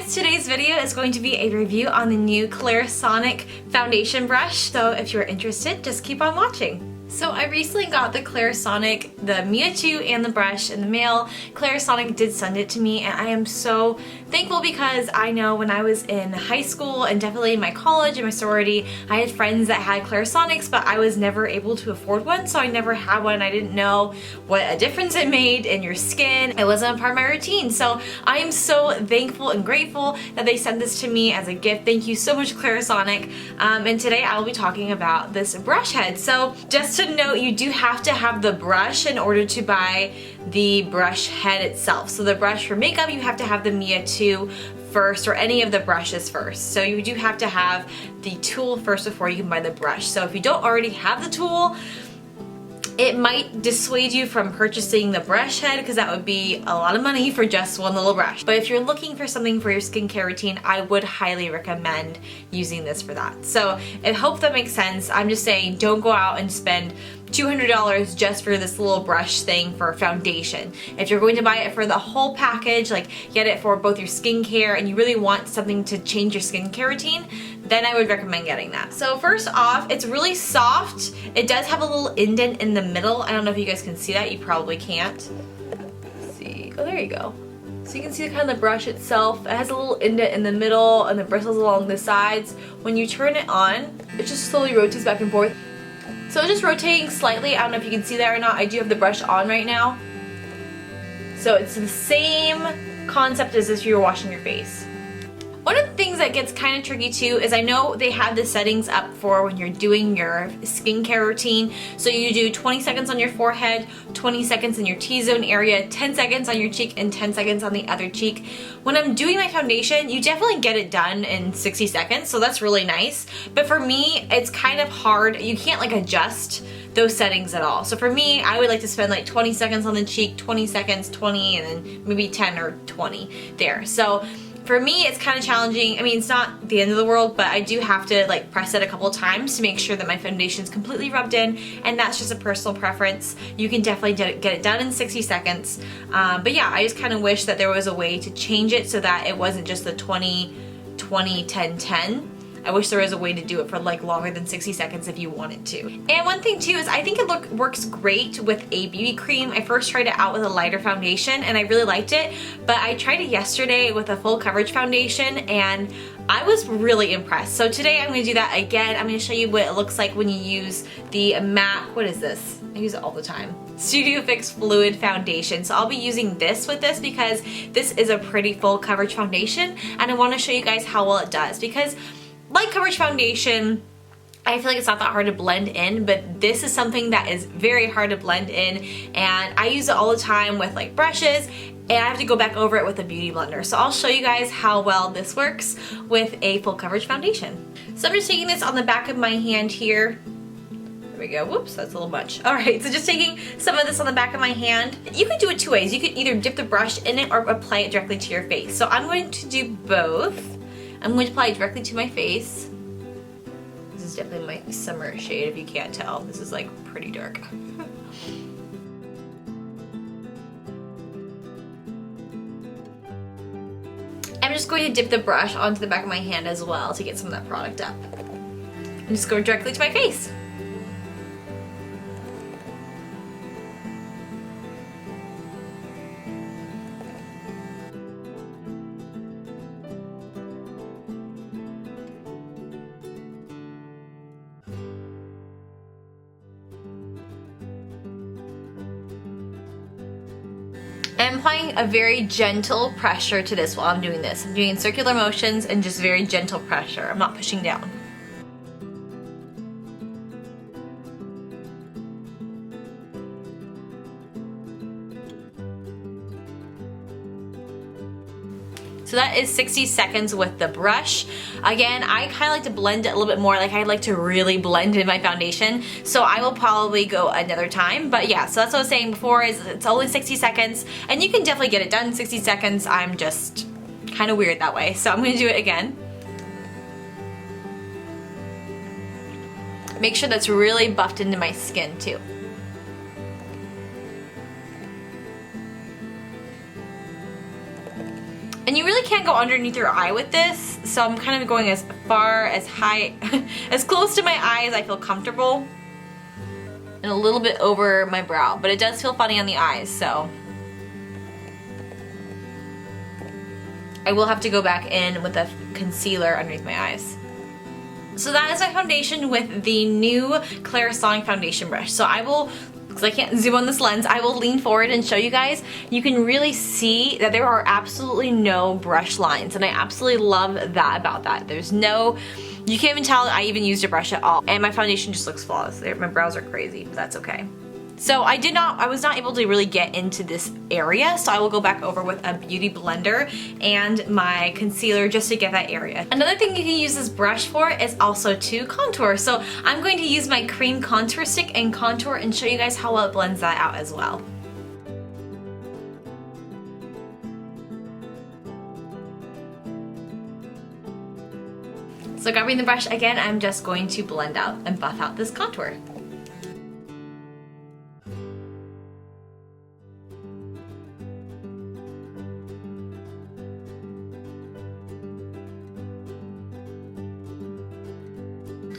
guys, today's video is going to be a review on the new Clarisonic foundation brush. So if you're interested, just keep on watching. So I recently got the Clarisonic, the Mia 2 and the brush in the mail. Clarisonic did send it to me and I am so thankful because I know when I was in high school and definitely in my college and my sorority, I had friends that had Clarisonics, but I was never able to afford one, so I never had one. I didn't know what a difference it made in your skin. It wasn't a part of my routine. So I am so thankful and grateful that they sent this to me as a gift. Thank you so much, Clarisonic. And today I will be talking about this brush head. So just to note, you do have to have the brush in order to buy the brush head itself. So the brush for makeup, you have to have the Mia 2 first, or any of the brushes first. So you do have to have the tool first before you can buy the brush. So if you don't already have the tool, it might dissuade you from purchasing the brush head because that would be a lot of money for just one little brush. But if you're looking for something for your skincare routine, I would highly recommend using this for that. So I hope that makes sense. I'm just saying, don't go out and spend $200 just for this little brush thing for foundation. If you're going to buy it for the whole package, like get it for both your skincare and you really want something to change your skincare routine, then I would recommend getting that. So first off, it's really soft. It does have a little indent in the middle. I don't know if you guys can see that. You probably can't. Let's see. Oh, there you go. So you can see kind of the brush itself. It has a little indent in the middle and the bristles along the sides. When you turn it on, it just slowly rotates back and forth. So just rotating slightly. I don't know if you can see that or not. I do have the brush on right now. So it's the same concept as if you were washing your face. One of the things that gets kind of tricky too is I know they have the settings up for when you're doing your skincare routine. So you do 20 seconds on your forehead, 20 seconds in your T-zone area, 10 seconds on your cheek, and 10 seconds on the other cheek. When I'm doing my foundation, you definitely get it done in 60 seconds, so that's really nice. But for me, it's kind of hard. You can't like adjust those settings at all. So for me, I would like to spend like 20 seconds on the cheek, 20 seconds, 20, and then maybe 10 or 20 there. So for me, it's kind of challenging. I mean, it's not the end of the world, but I do have to like press it a couple times to make sure that my foundation is completely rubbed in, and that's just a personal preference. You can definitely get it done in 60 seconds. But yeah, I just kind of wish that there was a way to change it so that it wasn't just the 20, 20, 10, 10. I wish there was a way to do it for like longer than 60 seconds if you wanted to. And one thing too is I think it works great with a BB cream. I first tried it out with a lighter foundation and I really liked it, but I tried it yesterday with a full coverage foundation and I was really impressed. So today I'm gonna do that again. I'm gonna show you what it looks like when you use the MAC, what is this? I use it all the time. Studio Fix Fluid Foundation. So I'll be using this with this because this is a pretty full coverage foundation and I wanna show you guys how well it does, because light coverage foundation, I feel like it's not that hard to blend in, but this is something that is very hard to blend in, and I use it all the time with like brushes, and I have to go back over it with a beauty blender. So I'll show you guys how well this works with a full coverage foundation. So I'm just taking this on the back of my hand here. There we go. Whoops, that's a little much. All right, so just taking some of this on the back of my hand. You could do it two ways. You could either dip the brush in it or apply it directly to your face. So I'm going to do both. I'm going to apply it directly to my face. This is definitely my summer shade if you can't tell. This is like pretty dark. I'm just going to dip the brush onto the back of my hand as well to get some of that product up. And just go directly to my face. I'm applying a very gentle pressure to this while I'm doing this. I'm doing circular motions and just very gentle pressure. I'm not pushing down. So that is 60 seconds with the brush. Again, I kind of like to blend it a little bit more. Like I like to really blend in my foundation. So I will probably go another time. But yeah, so that's what I was saying before, is it's only 60 seconds. And you can definitely get it done in 60 seconds. I'm just kind of weird that way. So I'm gonna do it again. Make sure that's really buffed into my skin too. And you really can't go underneath your eye with this, so I'm kind of going as far, as high, as close to my eye as I feel comfortable. And a little bit over my brow, but it does feel funny on the eyes, so. I will have to go back in with a concealer underneath my eyes. So that is my foundation with the new Clarisonic foundation brush. So I will, because I can't zoom on this lens, I will lean forward and show you guys. You can really see that there are absolutely no brush lines, and I absolutely love that about that. There's no, you can't even tell I even used a brush at all. And my foundation just looks flawless. My brows are crazy, but that's okay. So I was not able to really get into this area, so I will go back over with a beauty blender and my concealer just to get that area. Another thing you can use this brush for is also to contour. So I'm going to use my cream contour stick and contour and show you guys how well it blends that out as well. So grabbing the brush again, I'm just going to blend out and buff out this contour.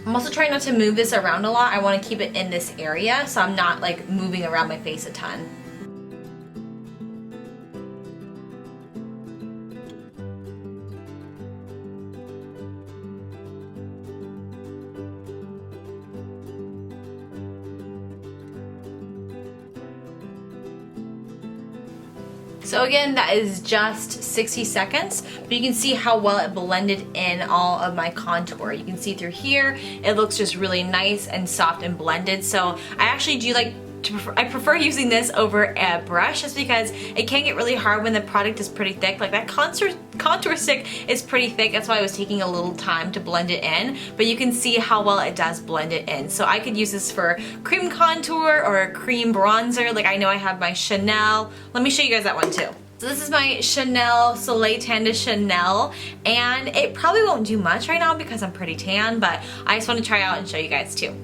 I'm also trying not to move this around a lot. I want to keep it in this area so I'm not like moving around my face a ton. So again, that is just 60 seconds, but you can see how well it blended in all of my contour. You can see through here, it looks just really nice and soft and blended. So I actually do like I prefer using this over a brush just because it can get really hard when the product is pretty thick. Like that contour stick is pretty thick. That's why I was taking a little time to blend it in. But you can see how well it does blend it in. So I could use this for cream contour or a cream bronzer. Like I know I have my Chanel. Let me show you guys that one too. So this is my Chanel Soleil Tan de Chanel, and it probably won't do much right now because I'm pretty tan, but I just want to try it out and show you guys too.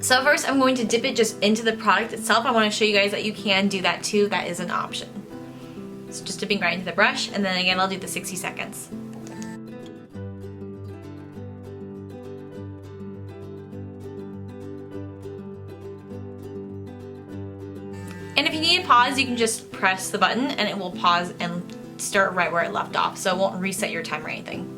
So first I'm going to dip it just into the product itself. I want to show you guys that you can do that too. That is an option. So just dipping right into the brush, and then again I'll do the 60 seconds. And if you need to pause, you can just press the button and it will pause and start right where it left off, so it won't reset your time or anything.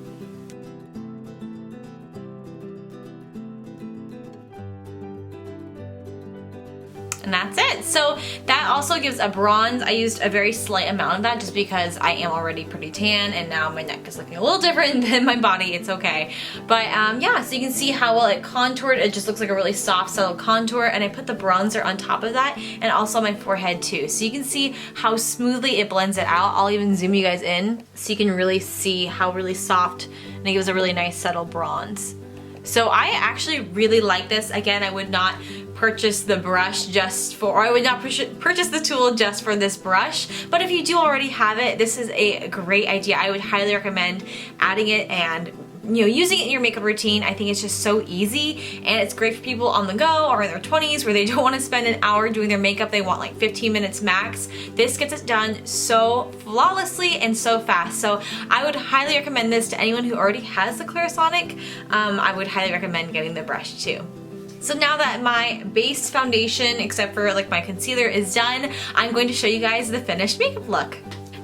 And that's it. So that also gives a bronze. I used a very slight amount of that just because I am already pretty tan and now my neck is looking a little different than my body. It's okay. But yeah, so you can see how well it contoured. It just looks like a really soft, subtle contour, and I put the bronzer on top of that and also my forehead too. So you can see how smoothly it blends it out. I'll even zoom you guys in so you can really see how really soft, and it gives a really nice subtle bronze. So I actually really like this. Again, I would not purchase the brush just for, or I would not purchase the tool just for this brush, but if you do already have it, this is a great idea. I would highly recommend adding it and using it in your makeup routine. I think it's just so easy, and it's great for people on the go or in their 20s where they don't want to spend an hour doing their makeup. They want like 15 minutes max. This gets it done so flawlessly and so fast. So I would highly recommend this to anyone who already has the Clarisonic. I would highly recommend getting the brush too. So now that my base foundation, except for like my concealer, is done, I'm going to show you guys the finished makeup look.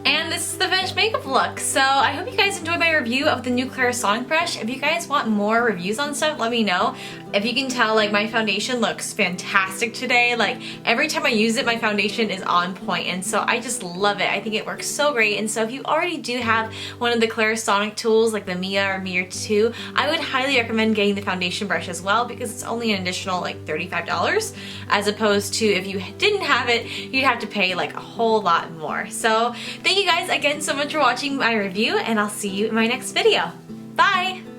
And this is the finished makeup look. So I hope you guys enjoyed my review of the new Clarisonic brush. If you guys want more reviews on stuff, let me know. If you can tell, like, my foundation looks fantastic today. Like, every time I use it, my foundation is on point, and so I just love it. I think it works so great. And so if you already do have one of the Clarisonic tools, like the Mia or Mia 2, I would highly recommend getting the foundation brush as well, because it's only an additional like $35, as opposed to if you didn't have it, you'd have to pay like a whole lot more. So thank you guys again so much for watching my review, and I'll see you in my next video. Bye!